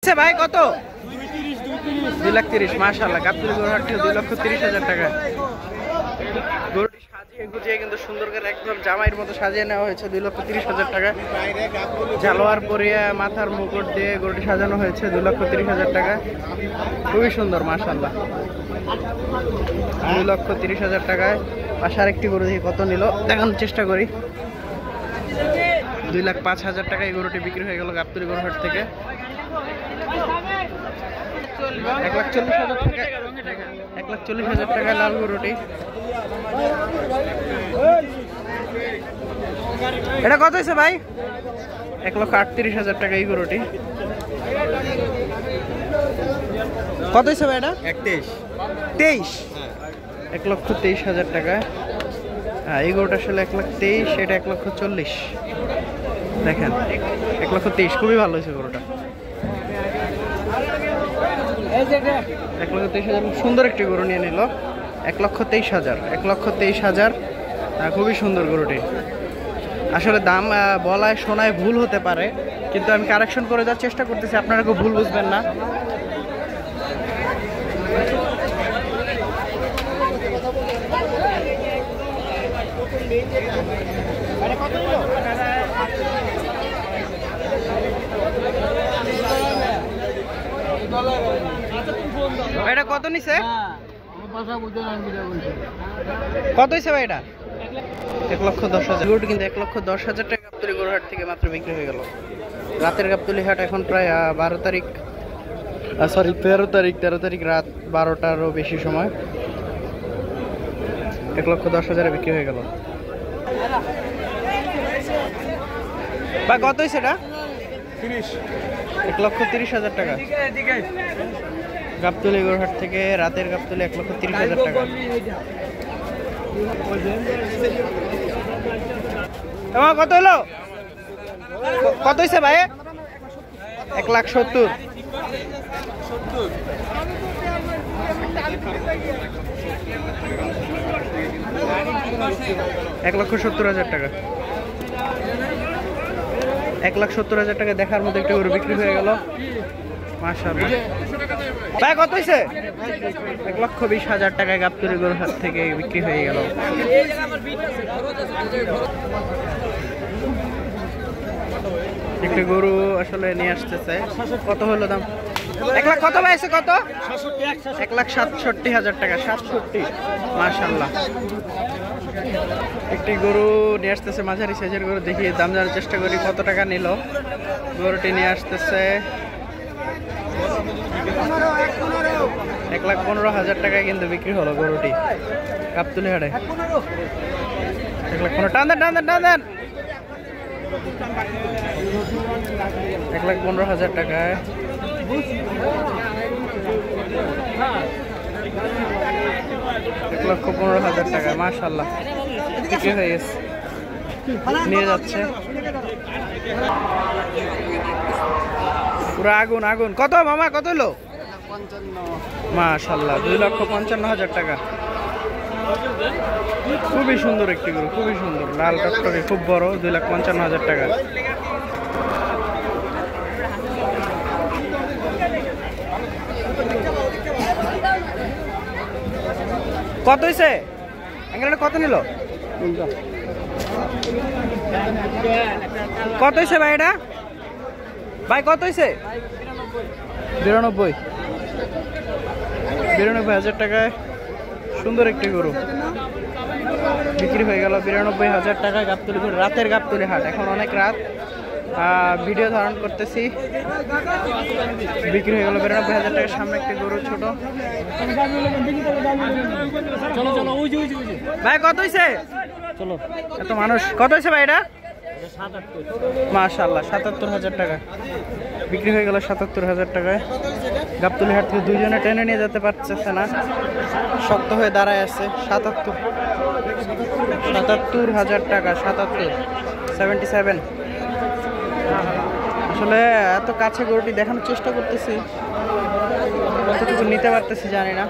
চাচ্ছে ভাই কত? 2,30,000 মাশাআল্লাহ। গাবতলী গরুহাট থেকে 2,30,000 টাকা। গরুটি সাজিয়ে গুজিয়ে কিন্তু সুন্দর করে একদম জামাইয়ের মতো সাজিয়ে নেওয়া হয়েছে 2,30,000 টাকা। জালোয়ার পরিয়ে মাথার মুকুট দিয়ে গরুটি সাজানো হয়েছে 2,30,000 টাকা। খুবই সুন্দর মাশাআল্লাহ। 2,30,000 টাকায়। পাশে আরেকটি গরু দেখি কত নিল দেখানোর চেষ্টা করি। 2,05,000 টাকা এই গরুটি বিক্রি হয়ে গেল গাবতলী গরুহাট থেকে। 1,40,000 টাকা। 1,40,000 টাকা লাল গরুটি। এটা কত হয়েছে ভাই? 1,38,000 টাকা এই গরুটি। কত হয়েছে ভাই এটা? 23। 1,23,000 টাকা। হ্যাঁ এই গরুটা আসলে 1,23,000, এটা 1,40,000। দেখেন 1,23,000 খুবই ভালো হয়েছে গরুটা। 1,23,000 সুন্দর একটি গরু নিয়ে নিল। 1,23,000। 1,23,000 খুবই সুন্দর গরুটি। আসলে দাম বলায় শোনায় ভুল হতে পারে, কিন্তু আমি কারেকশন করে দেওয়ার চেষ্টা করতেছি, আপনারা কেউ ভুল বুঝবেন না। এটা কত নিছে? কত হয়েছে ভাই এটা? 1,10,000। গরুটি কিন্তু 1,10,000 টাকা গাবতলী গরুহাট থেকে মাত্র বিক্রি হয়ে গেল। রাতের গাবতলী হাট এখন প্রায় 13 তারিখ রাত 12টারও বেশি সময়। 1,10,000 বিক্রি হয়ে গেল। ভাই কত হয়েছে এটা? 1,30,000 টাকা। গাবতলী গরুহাট থেকে রাতের গাবতলী 1,30,000 টাকা। কত হলো? কত হয়েছে ভাই? 1,70,000। 1,70,000 টাকা। 1,70,000 টাকা দেখার মতো একটা গরু বিক্রি হয়ে গেল মাশাআল্লাহ। ভাই কত হয়েছে? 1,20,000 টাকায় গাবতলী গরুহাট থেকে বিক্রি হয়ে গেল। একটা গরু আসলে নিয়ে আসতেছে। কত হলো দাম? 1,00,000 কত পাইছে? কত? 1,67,000 টাকা। 67 মাশাআল্লাহ। একটি গরু নিয়ে আসতেছে মাঝারি সাইজের গরু, দেখি দাম জানার চেষ্টা করি কত টাকা নিল। গরুটি নিয়ে আসতেছে 1,15,000 টাকায় কিন্তু বিক্রি হলো গরুটি গাবতলী হাটে। 1,15,000 টান দেন। 1,15,000 টাকায় 1,15,000 টাকায় মাশাআল্লাহ বিক্রি হয়ে গেছে। নিয়ে যাচ্ছে পুরো আগুন। কত মামা? কত হলো? মাশাআল্লাহ 2,55,000 টাকা। খুবই সুন্দর একটি গরু, খুবই সুন্দর, লাল টকটকে, খুব বড়। 2,55,000 টাকা। কত হয়েছে? কত নিল? কত হয়েছে ভাই এটা? ভাই কত হয়েছে? 92,000 টাকায় সুন্দর একটি গরু বিক্রি হয়ে গেল। 92,000 টাকায় গাবতলী গরু, রাতের গাবতলী হাট। এখন অনেক রাত, ভিডিও ধারণ করতেছি। বিক্রি হয়ে গেল 92,000 টাকার। সামনে একটি গরু ছোট। ভাই কত হয়েছে? চলো এত মানুষ। কত হয়েছে ভাই এটা? মাশাআল্লাহ 77,000 টাকা বিক্রি হয়ে গেল। 77,000 টাকায়। গাবতলী হাট থেকে দুইজনে টেনে নিয়ে যেতে পারতেছে না, শক্ত হয়ে দাঁড়ায় আছে। 77,000 টাকা। 77 আসলে এত কাছে গরুটি দেখানোর চেষ্টা করতেছি, কতটুকু নিতে পারতেছি জানি না।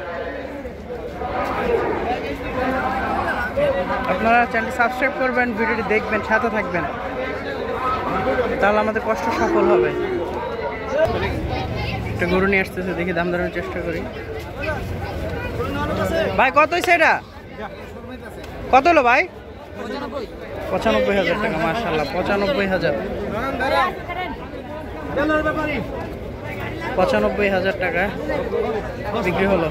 আপনারা চ্যানেলটি সাবস্ক্রাইব করবেন, ভিডিওটি দেখবেন, সাথে থাকবেন, তাহলে আমাদের কষ্ট সফল হবে। একটা গরু নিয়ে আসতেছে, দেখি দাম ধরানোর চেষ্টা করি। ভাই কত হয়েছে এটা? কত হলো ভাই? 95,000 টাকা। মাশাআল্লাহ 95,000, 95,000 টাকা বিক্রি হলো।